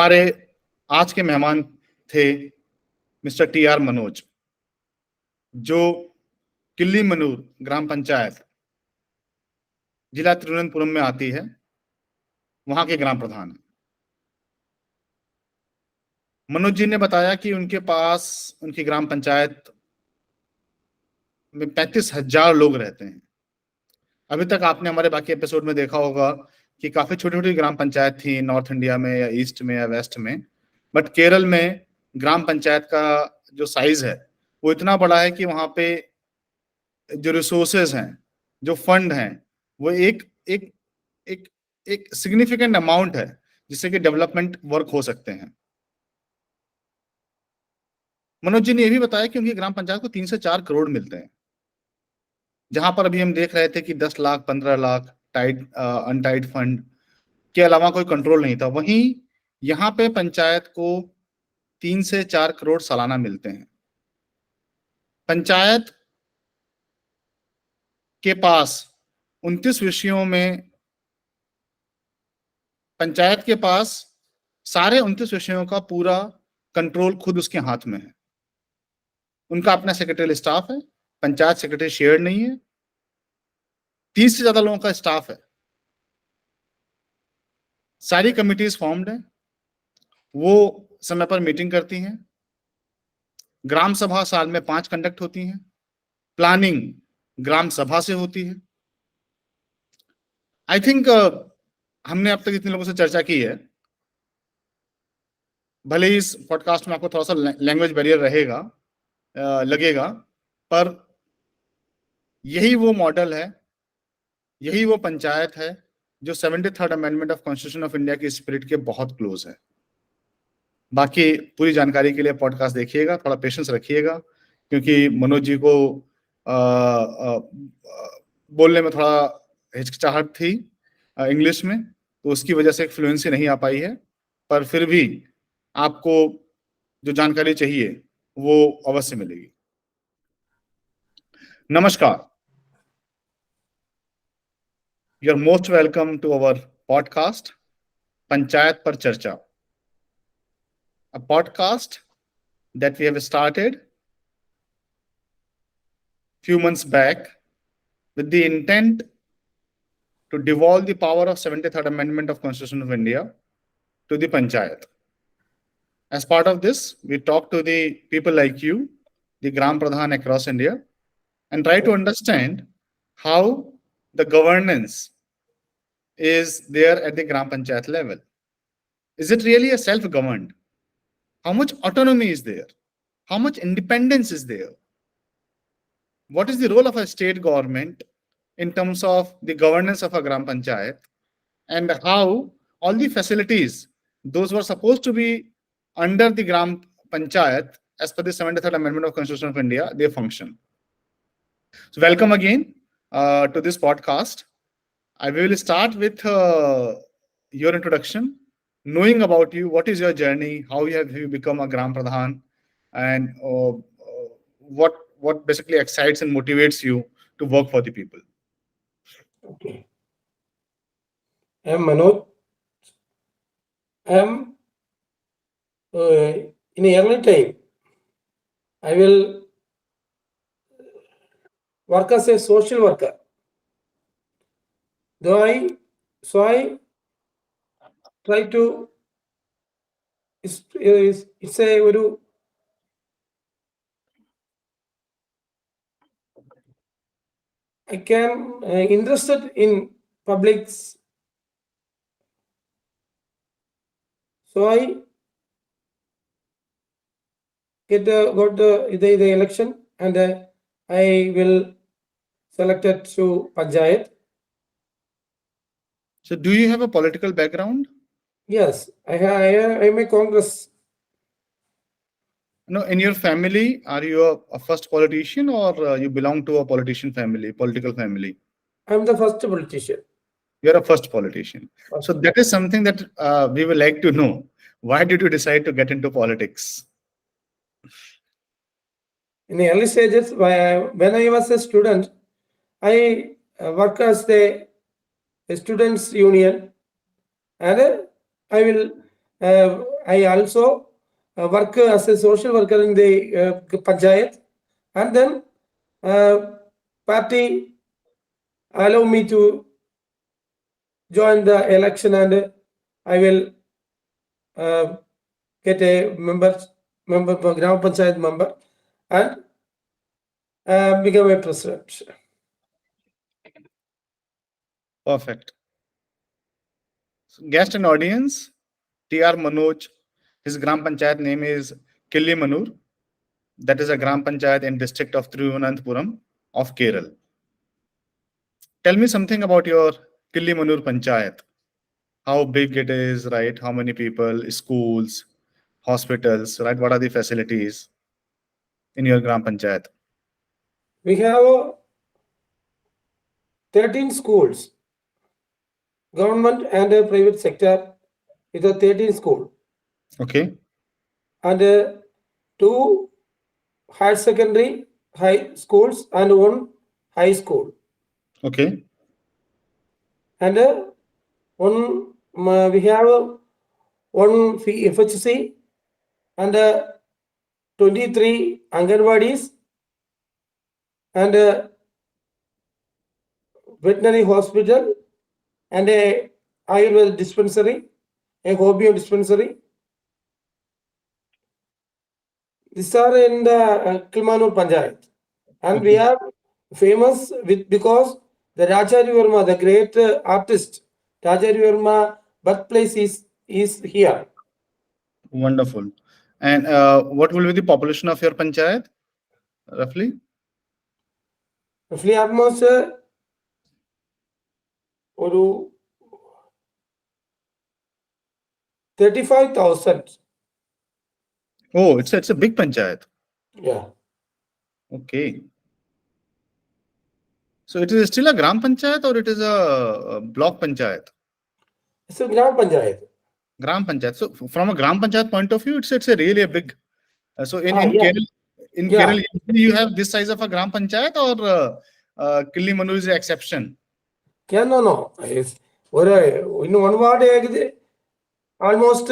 हमारे आज के मेहमान थे मिस्टर TR मनोज, जो किल्लीमनूर ग्राम पंचायत जिला तिरुवनंतपुरम में आती है, वहां के ग्राम प्रधान है। मनोज जी ने बताया कि उनके पास उनकी ग्राम पंचायत में 35,000 लोग रहते हैं। अभी तक आपने हमारे बाकी एपिसोड में देखा होगा कि काफी छोटी छोटी ग्राम पंचायत थी नॉर्थ इंडिया में या ईस्ट में या वेस्ट में, बट केरल में ग्राम पंचायत का जो साइज है वो इतना बड़ा है कि वहां पे जो रिसोर्सेज हैं, जो फंड हैं, वो एक एक एक एक सिग्निफिकेंट अमाउंट है जिससे कि डेवलपमेंट वर्क हो सकते हैं। मनोज जी ने यह भी बताया कि उनकी ग्राम पंचायत को 3 से 4 करोड़ मिलते हैं, जहां पर अभी हम देख रहे थे कि 10 lakh 15 lakh tied untied fund के अलावा कोई कंट्रोल नहीं था। वहीं यहाँ पे पंचायत को 3 से 4 करोड़ सालाना मिलते हैं। पंचायत के पास 29 विषयों में, पंचायत के पास सारे 29 विषयों का पूरा कंट्रोल खुद उसके हाथ में है। उनका अपना सेक्रेटरियल स्टाफ है, पंचायत सेक्रेटरी शेयर नहीं है, 30 से ज्यादा लोगों का स्टाफ है, सारी कमिटीज फॉर्म्ड है, वो समय पर मीटिंग करती हैं, ग्राम सभा साल में 5 कंडक्ट होती हैं, प्लानिंग ग्राम सभा से होती है। आई थिंक हमने अब तक इतने लोगों से चर्चा की है, भले ही इस पॉडकास्ट में आपको थोड़ा सा लैंग्वेज बैरियर रहेगा, लगेगा, पर यही वो मॉडल है, यही वो पंचायत है जो 73rd amendment of constitution of India की स्पिरिट के बहुत क्लोज है। बाकी पूरी जानकारी के लिए पॉडकास्ट देखिएगा, थोड़ा पेशेंस रखिएगा, क्योंकि मनोज जी को बोलने में थोड़ा हिचकिचाहट थी इंग्लिश में, तो उसकी वजह से फ्लुएंसी नहीं आ पाई है, पर फिर भी आपको जो जानकारी चाहिए वो अवश्य मिलेगी। नमस्कार, you are most welcome to our podcast Panchayat पर चर्चा, a podcast that we have started few months back with the intent to devolve the power of 73rd Amendment of Constitution of India to the Panchayat. As part of this, we talk to the people like you, the Gram Pradhan across India, and try to understand how the governance is there at the Gram Panchayat level. Is it really a self-governed? How much autonomy is there? How much independence is there? What is the role of a state government in terms of the governance of a Gram Panchayat, and how all the facilities, those were supposed to be under the Gram Panchayat as per the 73rd Amendment of Constitution of India, they function. So welcome again to this podcast. I will start with your introduction, knowing about you, what is your journey, how have you become a Gram Pradhan, and what basically excites and motivates you to work for the people. Okay. I am Manoj. I am in a early time, I will work as a social worker. So I try to, it's a very, I can interested in publics. So I got the election, and I will selected to Panchayat. So do you have a political background? Yes, I am a Congress. No, in your family, are you a first politician, or you belong to a political family? I'm the first politician. You're a first politician. So that is something that we would like to know. Why did you decide to get into politics? In the early stages, when I was a student, I worked as the students' union, and I will I also work as a social worker in the Panchayat, and then party allow me to join the election, and I will get a member Gram Panchayat member, and become a president. Perfect. So, guest and audience, TR Manoj, his Gram Panchayat name is Kilimanoor. That is a Gram Panchayat in district of Thiruvananthapuram of Kerala. Tell me something about your Kilimanoor Panchayat. How big it is, right? How many people, schools, hospitals, right? What are the facilities in your Gram Panchayat? We have 13 schools, government and private sector, with a 13 school, Okay. and 2 higher secondary high schools and 1 high school, Okay. and one we have one FHC, and 23 Anganwadis, and veterinary hospital, and a Ayurveda dispensary, a homeo dispensary. These are in the Kilimanoor Panchayat, and we Okay. are famous with because the Rajari Verma, the great artist, Rajari Verma birthplace is here. Wonderful. And what will be the population of your panchayat, roughly? Roughly almost ഒരു 35,000. Oh, it's a big panchayat. Yeah. Okay. So it is still a gram panchayat or it is a block panchayat? It's a Gram Panchayat. Gram panchayat. So from a gram panchayat point of view, it's a really a big. So in Yeah. Kerala, Yeah. you have this size of a gram panchayat, or Kilimanoor is the exception? No. It's in one ward almost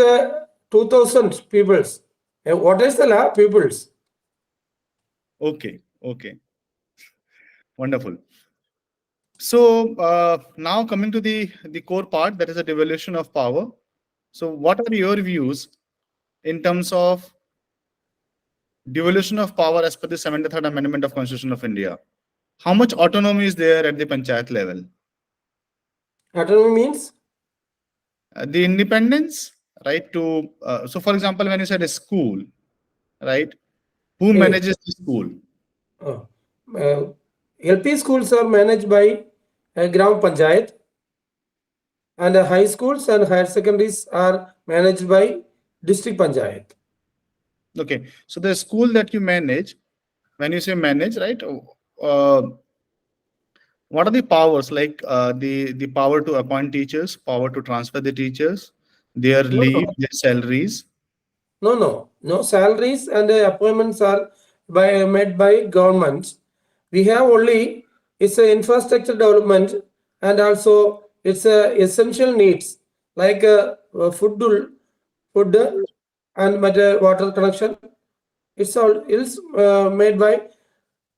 2,000 peoples. What is the peoples? Okay. Okay. Wonderful. So now coming to the core part, that is a devolution of power. So what are your views in terms of devolution of power as per the 73rd Amendment of Constitution of India? How much autonomy is there at the panchayat level? Autonomy means? The independence, right? So for example, when you said a school, right? Who Hey, manages the school? LP schools are managed by Gram Panchayat, and high schools and higher secondaries are managed by District Panchayat. Okay, so the school that you manage, when you say manage, right? What are the powers, like the power to appoint teachers, power to transfer the teachers, their leave, No. their salaries? No salaries and appointments are made by governments. We have only it's a infrastructure development, and also it's essential needs like food and water connection. It's all is made by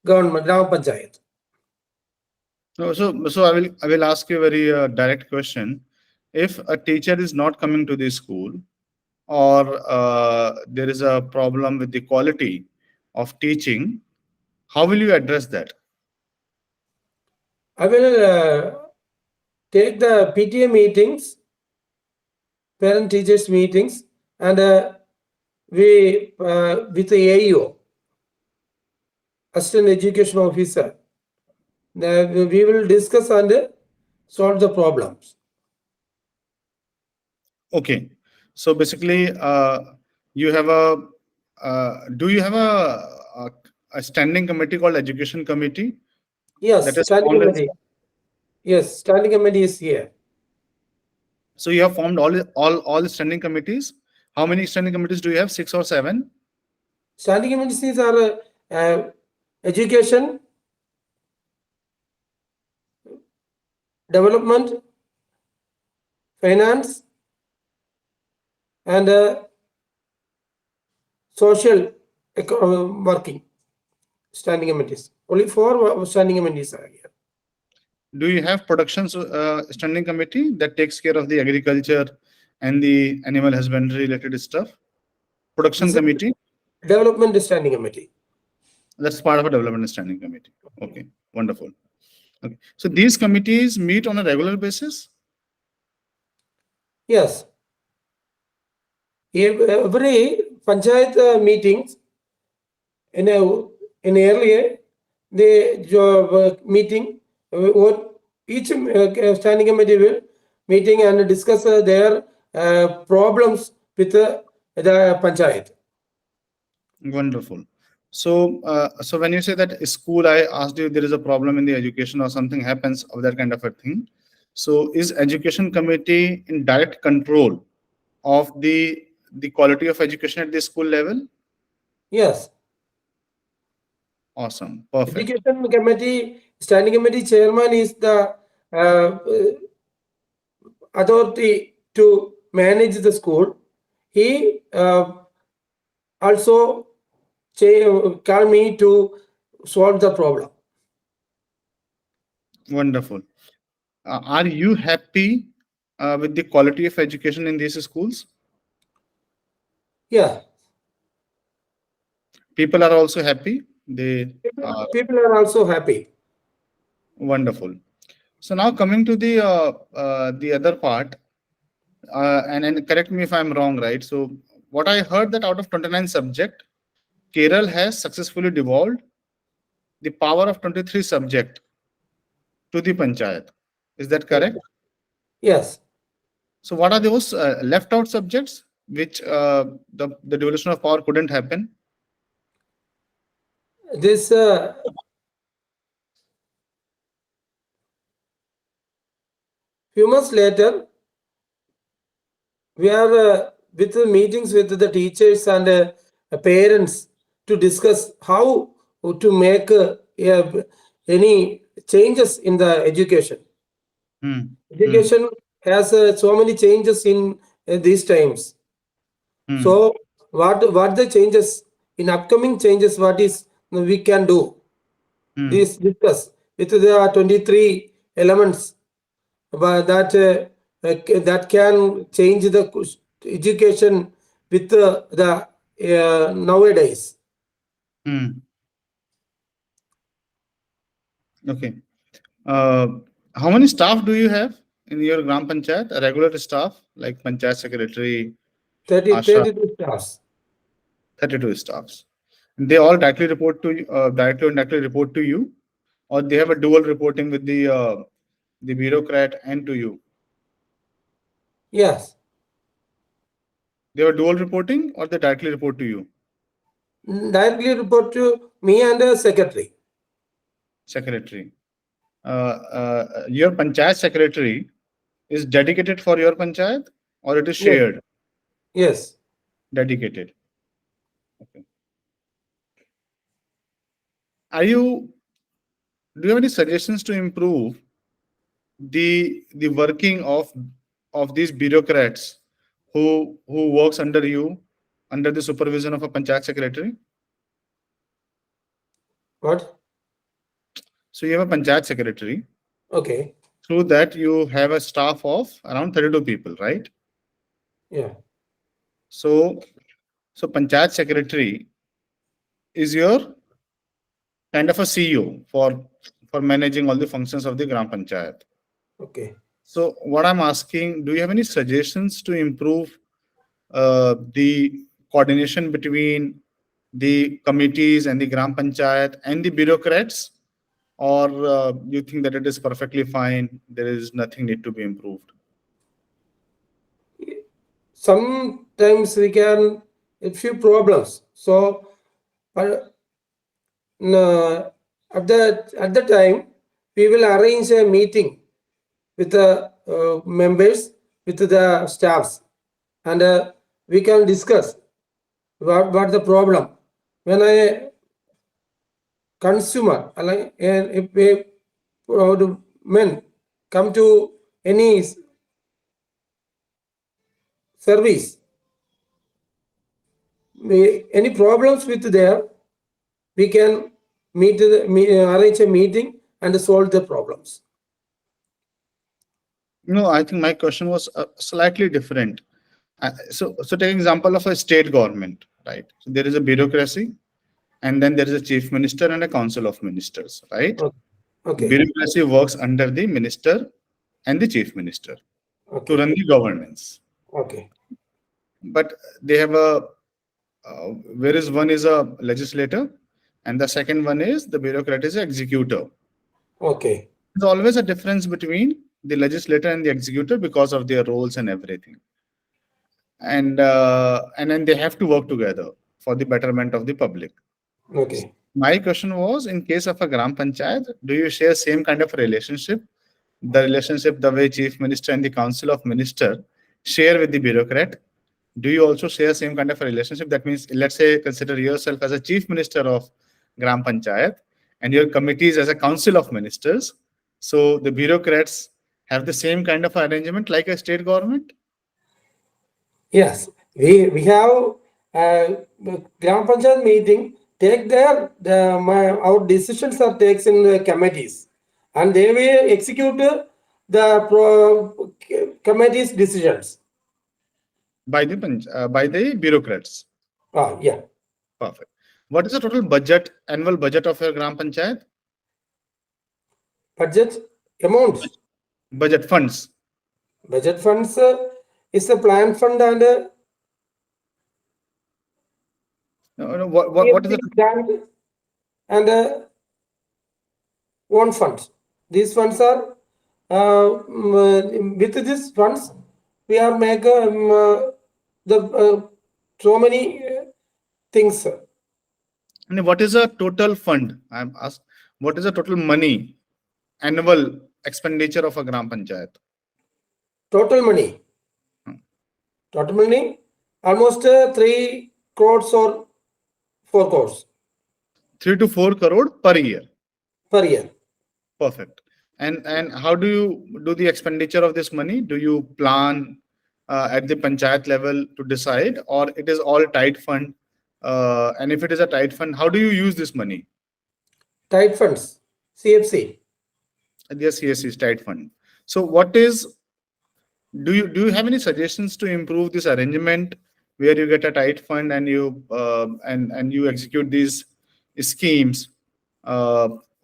government, Gram Panchayat. No, so I will ask you a very direct question. If a teacher is not coming to the school, or there is a problem with the quality of teaching, how will you address that? I will take the PTA meetings, parent teachers meetings, and we with the AEO, Assistant Education Officer, we will discuss and solve the problems. Okay, so basically, you have do you have a standing committee called Education Committee that Yes, is standing formed? committee. Yes, standing committee is here. So you have formed all the standing committees. How many standing committees do you have? 6 or 7? Standing committees are education, development, finance, and social working standing committees. Only 4 standing committees are here. Do you have production standing committee that takes care of the agriculture and the animal husbandry related stuff? Production This is committee, development standing committee. that's part of a development standing committee. Okay, wonderful. Okay, so these committees meet on a regular basis. Yes. Every panchayat meetings in earlier the job meeting, what each standing committee will meeting and discuss their problems with the panchayat. Wonderful. So, so when you say that school, I asked you there is a problem in the education or something happens of that kind of a thing. So, is education committee in direct control of the quality of education at the school level? Yes. Awesome, perfect, Education committee, standing committee chairman is the authority to manage the school. He also call me to solve the problem. wonderful. Are you happy with the quality of education in these schools? Yeah. People are also happy. They are People are also happy. wonderful. So now coming to the other part, and correct me if I'm wrong, right? So what I heard that out of 29 subject, Kerala has successfully devolved the power of 23 subject to the panchayat. Is that correct? Yes. So what are those left out subjects which the devolution of power couldn't happen? This few months later, we are with the meetings with the teachers and parents to discuss how to make any changes in the education. Hmm. Education has so many changes in these times. Hmm. So what the changes in upcoming changes? What is we can do? Hmm. This discuss with the 23 elements but that can change the education with the nowadays. Hmm. Okay. Uh, how many staff do you have in your Gram Panchayat? A regular staff like Panchayat Secretary, 32 Asha, stars. 32 staffs. They all directly report to you, directly or indirectly report to you, or they have a dual reporting with the bureaucrat and to you. Yes. They have a dual reporting, or they directly report to you, Directly report to me and the secretary. secretary. Your Panchayat Secretary is dedicated for your Panchayat, or it is Yes. shared? Yes. Dedicated. Okay. Are you? Do you have any suggestions to improve the working of these bureaucrats who works under you, under the supervision of a Panchayat Secretary? What? So you have a Panchayat Secretary. Okay. Through that, you have a staff of around 32 people, right? Yeah. So, so Panchayat Secretary is your kind of a CEO for managing all the functions of the Gram Panchayat. Okay. So, what I'm asking, do you have any suggestions to improve the coordination between the committees and the Gram Panchayat and the bureaucrats, or you think that it is perfectly fine? There is nothing need to be improved. Sometimes we can a few problems. So at the time we will arrange a meeting with the members, with the staffs, and we can discuss what the problem. When a consumer, like if a men come to any service, any problems with there, we can arrange a meeting and solve the problems. No, I think my question was slightly different. So take example of a state government, right? So there is a bureaucracy, and then there is a chief minister and a council of ministers, right? Okay. Bureaucracy works under the minister and the chief minister to Okay. run the governance. Okay. But they have a whereas one is a legislator, and the second one is the bureaucrat is an executor. Okay. There's always a difference between the legislator and the executor because of their roles and everything. And then they have to work together for the betterment of the public. Okay. My question was, in case of a gram panchayat, do you share same kind of relationship? The relationship the way chief minister and the council of minister share with the bureaucrat. Do you also share same kind of a relationship? That means, let's say, consider yourself as a chief minister of gram panchayat, and your committees as a council of ministers. So the bureaucrats have the same kind of arrangement like a state government. Yes, we have Gram Panchayat meeting. Take our decisions are taken in the committees, and they will execute the committee's decisions. By the bureaucrats. Yeah. Perfect. What is the total budget, annual budget of your gram panchayat? Budget amounts. Budget funds. Budget funds is a plan fund and What is the grant and own funds. These funds are with these funds we are make the so many things. and what is the total fund? I'm asked. What is the total money, annual expenditure of a gram panchayat? Total money. Total money almost 3 crores or 4 crores 3 to 4 crore per year. per year. Perfect. And how do you do the expenditure of this money? Do you plan at the panchayat level to decide, or it is all tight fund? And if it is a tight fund, how do you use this money? Tight funds, CFC. Yes, is tight fund. So what is, do you have any suggestions to improve this arrangement where you get a tight fund and you and you execute these schemes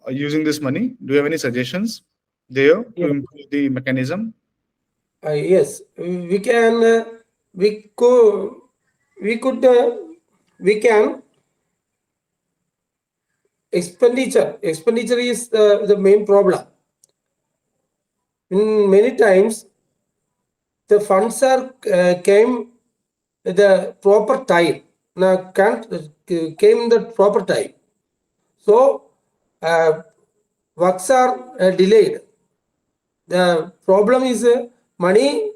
using this money? Do you have any suggestions there to improve the mechanism? Yes, we can. We could. We can. Expenditure. Expenditure is the main problem. In many times, the funds are came at the proper time. Now can't came in the proper time. So works are delayed. The problem is money.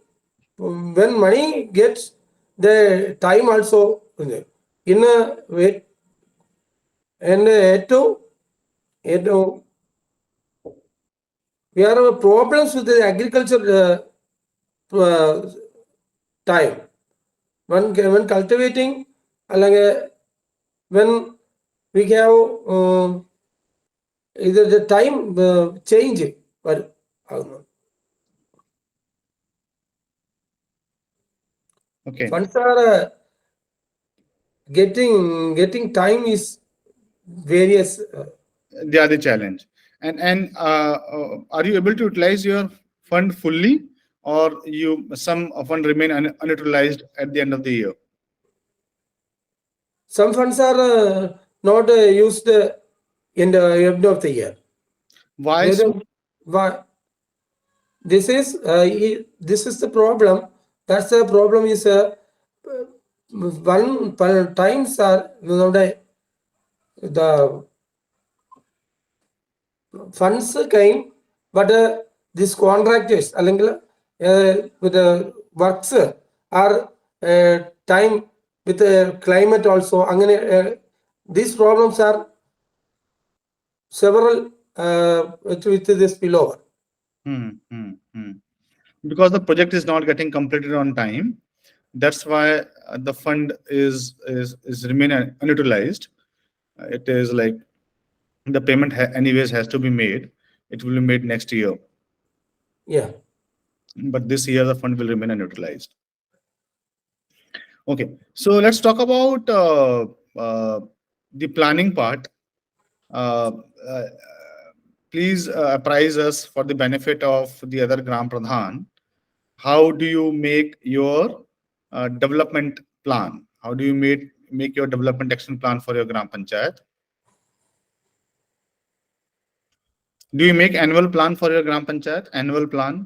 When money gets, the time also in a way, and we have problems with the agriculture time. When cultivating, when we have either the time change, but Okay. funds are getting time is various. They are the challenge. And are you able to utilize your fund fully, or some fund remain unutilized at the end of the year? Some funds are not used in the end of the year. Why so? Why? This is the problem. That's the problem is one times are the funds came, but these contractors with the works are time with the climate also. These problems are several with this spillover. Because the project is not getting completed on time, That's why the fund is remain unutilized. It is like the payment anyways has to be made. It will be made next year, Yeah. but this year the fund will remain unutilized. Okay, so let's talk about the planning part. Uh, uh, Please apprise us for the benefit of the other Gram Pradhan. How do you make your development plan? How do you make your development action plan for your Gram Panchayat? Do you make annual plan for your Gram Panchayat? Annual plan.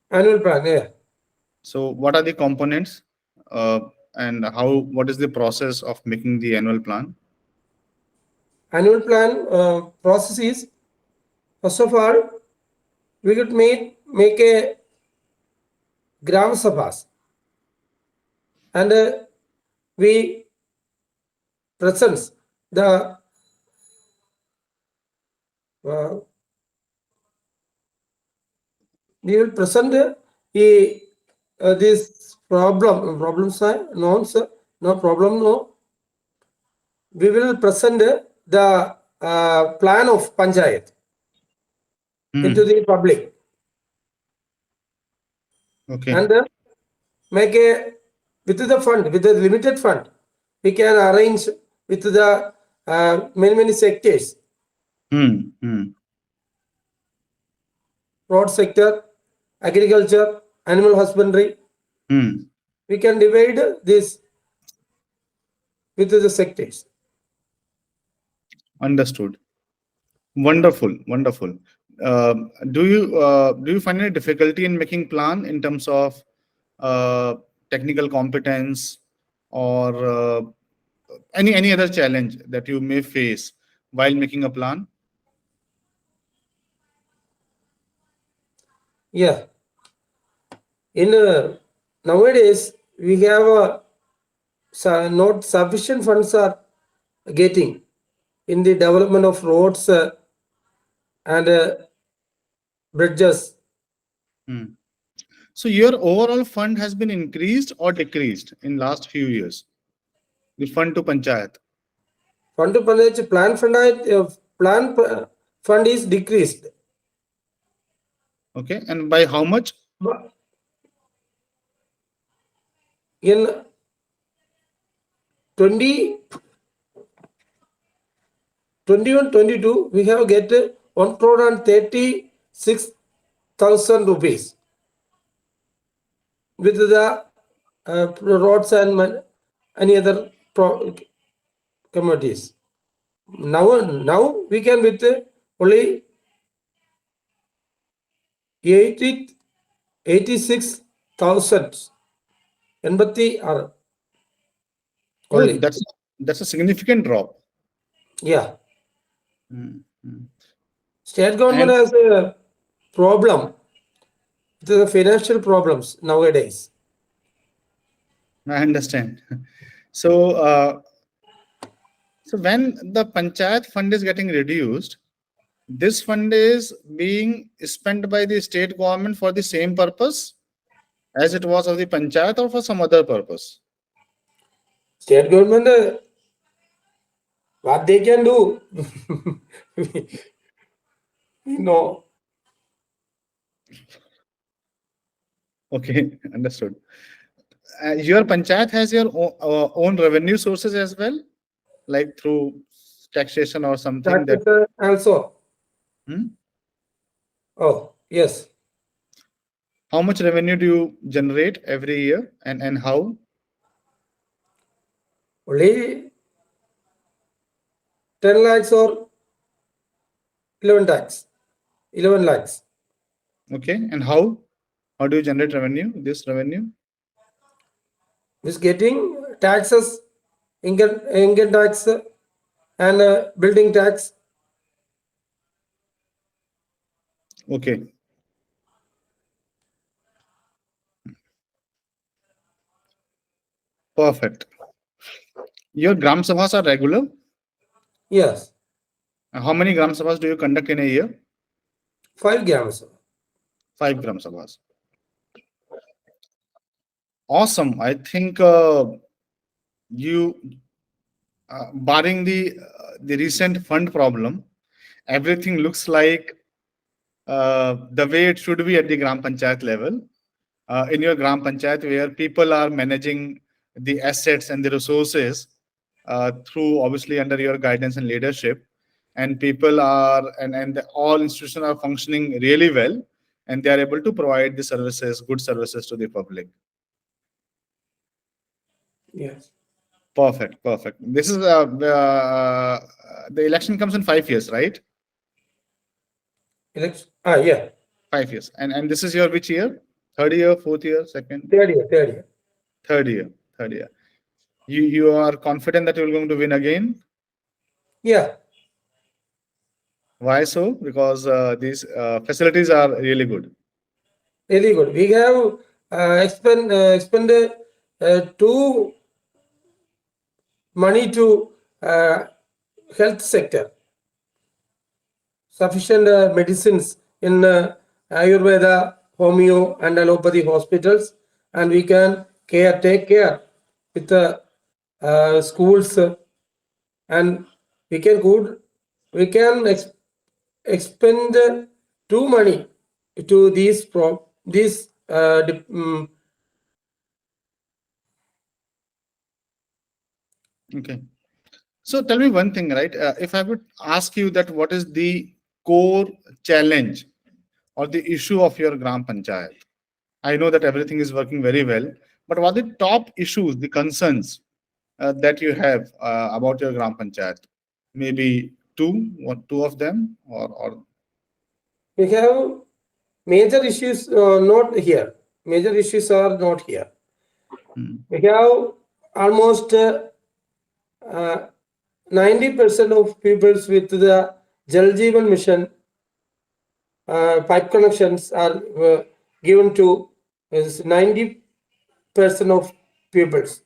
Annual plan, yeah. So what are the components uh, and how? What is the process of making the annual plan? Annual plan process is, first of all, we could make a gram sabhas, and we presents the uh, we will present this problems are no sir, no problem, no. We will present the plan of Panchayat into Hmm. the public, Okay. and make a with the fund, with the limited fund, we can arrange with the many sectors, Hmm. Hmm. road sector, agriculture, animal husbandry. Hmm. We can divide this with the sectors. Understood. Wonderful. Wonderful. Do you find any difficulty in making plan in terms of uh, technical competence or any other challenge that you may face while making a plan? Yeah, in nowadays we have not sufficient funds are getting in the development of roads and bridges. Hmm. So your overall fund has been increased or decreased in last few years? The fund to Panchayat. Fund to Panchayat fund is decreased. Okay. And by how much? But in 20 21 22 we have get 1 crore and 36,000 rupees with the roads and any other commodities. Now we can with only 86,000 empathy are Oh, only. that's a significant drop. Yeah, Hmm. Hmm. state government And has a problem with the financial problems nowadays. I understand. So, so when the Panchayat fund is getting reduced, this fund is being spent by the state government for the same purpose as it was of the Panchayat or for some other purpose. State government, what they can do, no. Okay, understood. Your Panchayat has your own revenue sources as well, like through taxation or something that. Taxes also. Hmm? Oh, yes. How much revenue do you generate every year and how? Only 10 lakhs or 11 lakhs. 11 lakhs. Okay, and how? How do you generate revenue? This revenue? Is getting taxes, income tax and building tax. Okay, perfect. Your Gram Sabhas are regular. Yes, How many Gram Sabhas do you conduct in a year? 5 grams. Five Gram Sabhas. Awesome. I think you, barring the recent fund problem, everything looks like the way it should be at the Gram Panchayat level. In your Gram Panchayat, where people are managing the assets and the resources through obviously under your guidance and leadership, and people are and all institutions are functioning really well, and they are able to provide the services, good services to the public. Yes. Perfect, perfect. This is the election comes in 5 years, right? Yeah. 5 years, and this is your which year? Third year, fourth year, second, Third year. Third year. third year, third year. You are confident that you're going to win again. Yeah. Why so? Because these facilities are really good. Really good. We have expended too money to health sector. Sufficient medicines in Ayurveda, homeo, and allopathy hospitals, and we can take care with the schools, and we can expend too money to these Okay. So tell me one thing, right? If I would ask you that, what is the core challenge or the issue of your Gram Panchayat? I know that everything is working very well, but what are the top issues, the concerns that you have about your Gram Panchayat? Maybe two of them, or we have major issues not here. Major issues are not here. We have almost 90% of peoples with the Jal Jeevan mission pipe connections are given to 90% of peoples,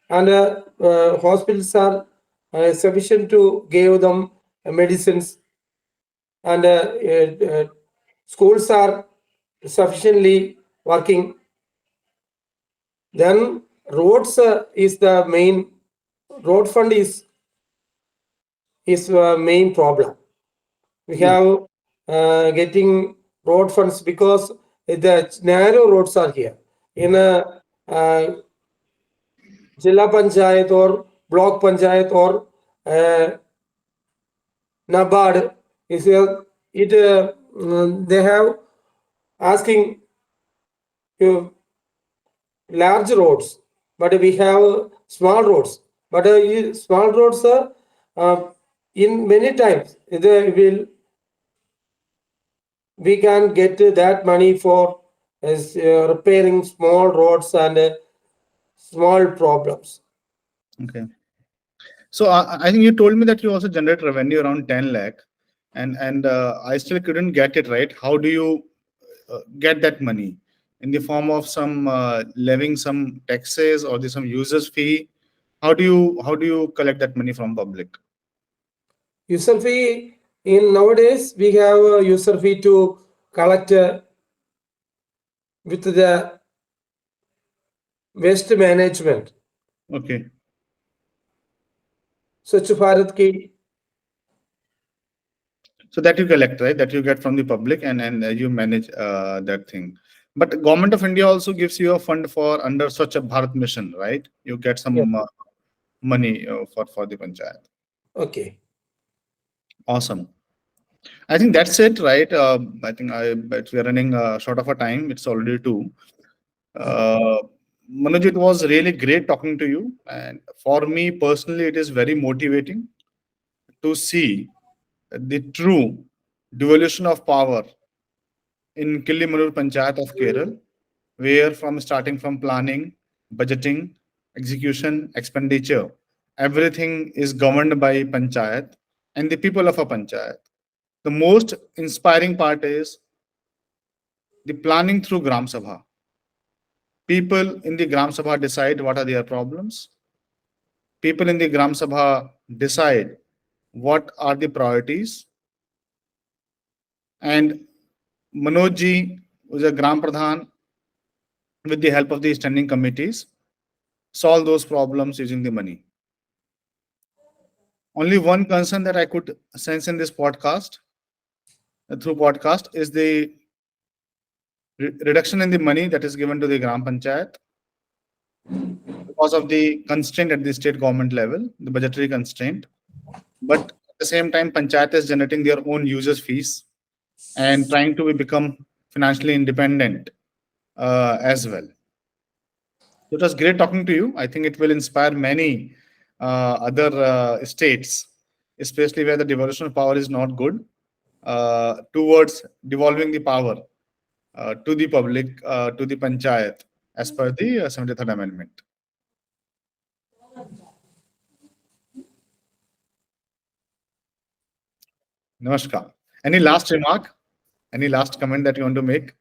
and hospitals are sufficient to give them medicines, and schools are sufficiently working. Then roads is the main. Road fund is main problem. We have getting road funds because the narrow roads are here. In a Jilla Panchayat or Block Panchayat or Nabad, is they have asking large roads, but we have small roads. But small roads are in many times we can get that money for repairing small roads and small problems. okay. So I think you told me that you also generate revenue around 10 lakh, and I still couldn't get it right. How do you get that money? In the form of some levying some taxes or the some users fee? How do you collect that money from public? User fee, in nowadays we have a user fee to collect with the waste management. Okay. Swachh Bharat ki. So that you collect, right? That you get from the public, and you manage that thing. But government of India also gives you a fund for under such a Bharat mission, right? You get Yes. some money for the panchayat. Okay. Awesome. I think that's it, right? I think but we are running short of a time. It's already two. Uh, Manoj, it was really great talking to you, and for me personally, it is very motivating to see the true devolution of power in Kilimanoor Panchayat of Kerala, where from starting from planning, budgeting, execution, expenditure, everything is governed by Panchayat and the people of a Panchayat. The most inspiring part is the planning through Gram Sabha. People in the Gram Sabha decide what are their problems. People in the Gram Sabha decide what are the priorities. And Manoj ji, who is a Gram Pradhan, with the help of the standing committees, solve those problems using the money. Only one concern that I could sense in this podcast, through podcast, is the reduction in the money that is given to the Gram Panchayat because of the constraint at the state government level, the budgetary constraint. But at the same time, Panchayat is generating their own users fees and trying to become financially independent as well. So it was great talking to you. I think it will inspire many other states, especially where the devolution of power is not good, towards devolving the power to the public, to the Panchayat, as per the 73rd Amendment. Namaskar. Any last remark? Any last comment that you want to make?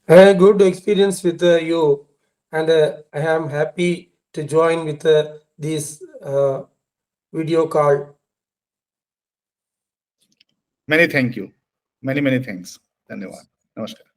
I had a good experience with you, and I am happy to join with this video call. Many thank you. Many thanks. Dhanyawad. Namaskar.